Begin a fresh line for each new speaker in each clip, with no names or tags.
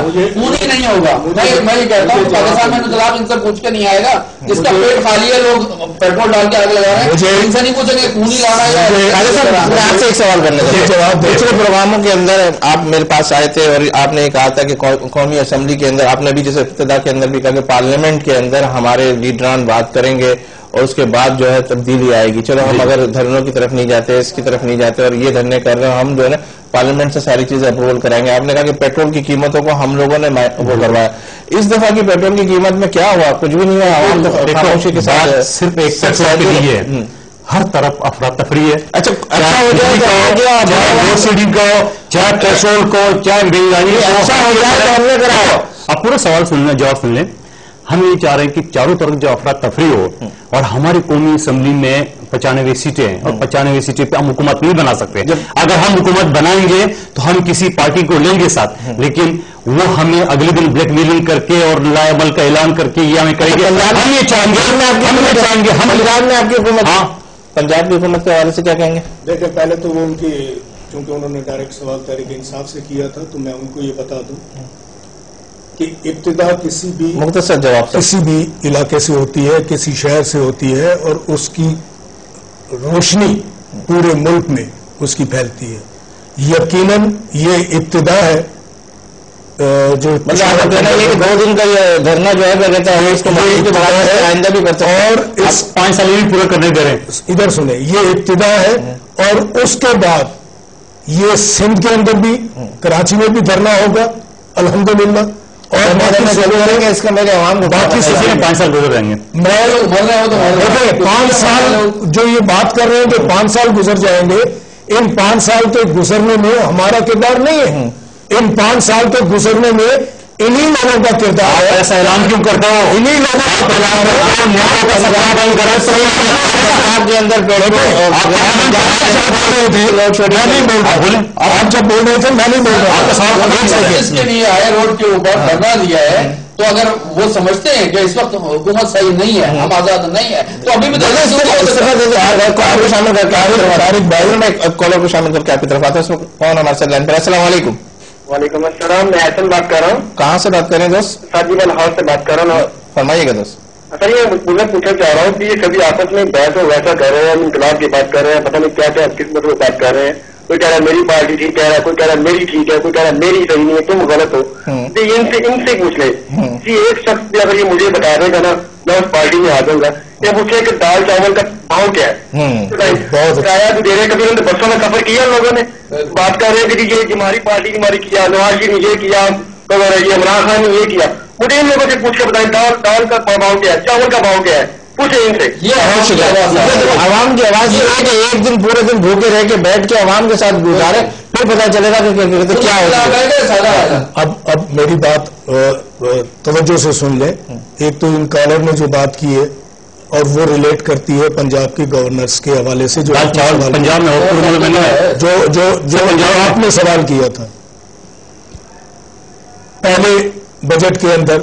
خون ہی نہیں ہوگا. میں یہ کہتا ہوں پاکستان میں انقلاب ان سے پوچھ کے نہیں آئے گا. جس کا پیٹ خالی ہے لوگ پیٹرول ڈال کے آگ لگا رہے ہیں, ان سے نہیں پوچھیں گے خون ہی لانا ہے.
میں آپ سے ایک سوال کرنے کا, پچھلے پروگراموں کے اندر آپ میرے پاس آئے تھے اور آپ نے کہا تھا کہ قومی اسمبلی کے اندر, آپ نے بھی جیسے ابتدا کے اندر بھی کہا کہ پارلیمنٹ کے اندر ہمارے لیڈران بات کریں گے اور اس کے بعد جو ہے تبدیلی آئے گی. چلو ہم اگر دھرنوں کی طرف نہیں جاتے, اس کی طرف نہیں جاتے اور یہ دھرنے کر رہے ہیں, ہم جو ہے نا پارلیمنٹ سے ساری چیزیں اپروول کرائیں گے. آپ نے کہا کہ پیٹرول کی قیمتوں کو ہم لوگوں نے وہ کروایا. اس دفعہ کی پیٹرول کی قیمت میں کیا ہوا؟ کچھ بھی نہیں ہوا. عوام تو خاموشی کے ساتھ
صرف ایک سیکنڈ ہے, ہر طرف افراتفری ہے.
اچھا ہو
جائے کو, چاہے پیٹرول کو, چاہے
اچھا ہو جائے تو ہم نے کرا.
اب پورا سوال سن لیں, جواب سن لیں. ہم یہ چاہ رہے ہیں کہ چاروں طرف جو افراتفری ہو, اور ہماری قومی اسمبلی میں 95 سیٹیں ہیں, اور 95 سیٹیں پہ ہم حکومت نہیں بنا سکتے. اگر ہم حکومت بنائیں گے تو ہم کسی پارٹی کو لیں گے ساتھ, لیکن وہ ہمیں اگلے دن بلیک میلنگ کر کے اور لائبل کا اعلان کر کے یہ ہمیں کریں گے. ہم یہ چاہیں گے, ہم
پنجاب میں آپ کی حکومت, پنجاب کی حکومت کے حوالے سے کیا کہیں گے؟
دیکھیں پہلے تو وہ ان کی, چونکہ انہوں نے ڈائریکٹ سوال تحریک انصاف سے کیا تھا, تو میں ان کو یہ بتا دوں کہ ابتدا کسی بھی
مختصر جواب
کسی بھی علاقے سے ہوتی ہے, کسی شہر سے ہوتی ہے, اور اس کی روشنی پورے ملک میں اس کی پھیلتی ہے. یقیناً یہ ابتدا ہے جو
مطلب یہ 2 دن کا یہ دھرنا جو ہے کیا کہتا ہے اس کو آئندہ بھی کرتے ہیں,
اور اس
5 سال بھی پورا کرنے دے رہے ہیں.
ادھر سنیں, یہ ابتدا ہے, اور اس کے بعد یہ سندھ کے اندر بھی, کراچی میں بھی دھرنا ہوگا الحمدللہ, اور
اس کا میرے عوام کو
باقی
5 سال گزر جائیں گے.
میں 5 سال جو یہ بات کر رہے ہیں کہ 5 سال گزر جائیں گے, ان 5 سال کے گزرنے میں ہمارا کردار نہیں ہے. ان 5 سال کے گزرنے میں انہی لوگوں کا کردار ہے.
ایسا اعلان کیوں کرتا ہو؟
انہی لوگوں
کے اندر
آپ جب بول رہے تھے میں نہیں بول رہا.
اس کے لیے آئے روڈ کے اوپر دھرنا دیا ہے, تو اگر وہ سمجھتے ہیں کہ اس وقت حکومت صحیح نہیں ہے, ہم آزاد نہیں ہے, تو ابھی بھی
کالر کو شامل کر کے آپ کی طرف آتا ہے. کون ہمارے ساتھ لائن پر؟ السلام علیکم.
وعلیکم السلام, میں احسن بات کر رہا ہوں.
کہاں سے بات کر رہے ہیں دوست؟
ساجد لاہور سے بات کر رہا ہوں.
فرمائیے گا دوست.
اچھا, یہ میں پوچھنا چاہ رہا ہوں کہ یہ کبھی آپس میں بحث و ویسا کر رہے ہیں, ہم انقلاب کی بات کر رہے ہیں, پتہ نہیں کیا کیا قسمت میں بات کر رہے ہیں. کوئی کہہ رہا ہے میری پارٹی ٹھیک کہہ رہا ہے, کوئی کہہ رہا ہے میری ٹھیک ہے, کوئی کہہ رہا ہے میری صحیح نہیں ہے, تم غلط ہو. تو ان سے پوچھ لیں کہ ایک شخص بھی اگر یہ مجھے بتا دے گا نا, میں اس پارٹی میں آ جاؤں گا. یا پوچھے کہ دال چاول کا بھاؤ کیا ہے, کرایہ بھی دے رہے ہیں. کبھی انہوں نے بسوں میں سفر کیا لوگوں نے, بات کر رہے ہیں کہ یہ ہماری پارٹی ہماری کیا, نواز شریف نے یہ کیا, یہ عمران خان نے یہ کیا. مجھے ان لوگوں سے پوچھ کے بتائیں دال کا بھاؤ کیا ہے, چاول کا بھاؤ کیا ہے, پوچھیں ان سے.
عوام کی آواز یہ ہے کہ ایک دن پورے دن بھوکے رہ کے بیٹھ کے عوام کے ساتھ گزارے, پھر پتا چلے گا کہ کیا ہوگا.
اب میری بات توجہ سے سن لیں. ایک تو ان کالر نے جو بات کی ہے اور وہ ریلیٹ کرتی ہے پنجاب کے گورنرز کے حوالے سے, جو
پنجاب میں
جو آپ نے سوال کیا تھا. پہلے بجٹ کے اندر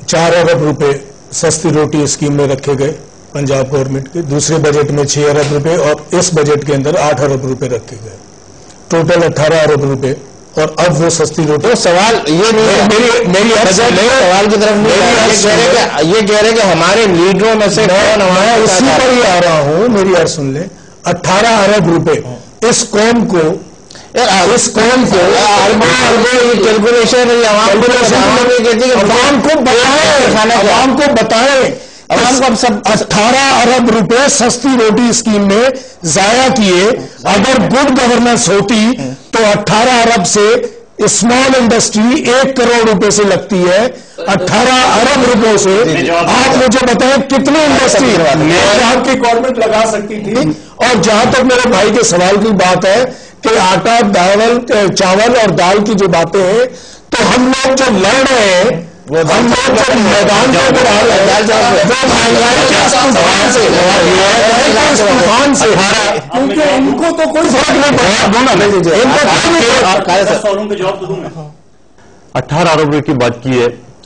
4 ارب روپے سستی روٹی اسکیم میں رکھے گئے پنجاب گورنمنٹ کے, دوسرے بجٹ میں 6 ارب روپے, اور اس بجٹ کے اندر 8 ارب روپے رکھے گئے, ٹوٹل 18 ارب روپے. اور اب وہ سستی روٹی,
سوال یہ نہیں, میری سوال کی طرف نہیں, یہ کہہ رہے کہ ہمارے لیڈروں میں سے
اسی پر ہی آ رہا ہوں. میری عرض سن لیں, 18 ارب روپے اس قوم کو
کیلکولیشن
عوام کو بتائیں. 18 ارب روپے سستی روٹی اسکیم میں ضائع کیے. اگر گڈ گورننس ہوتی تو 18 ارب سے اسمال انڈسٹری 1 کروڑ روپے سے لگتی ہے. 18 ارب روپے سے آپ مجھے بتائیں کتنی انڈسٹری آپ کی گورنمنٹ لگا سکتی تھی. اور جہاں تک میرے بھائی کے سوال کی بات ہے کہ آٹا, چاول اور دال کی جو باتیں ہیں, تو ہم لوگ جو لڑ رہے ہیں, ہم لوگ جو میدان سے, کیونکہ ان کو تو کوئی فرق نہیں پڑتا.
18 ارب روپے کی بات کی ہے,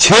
6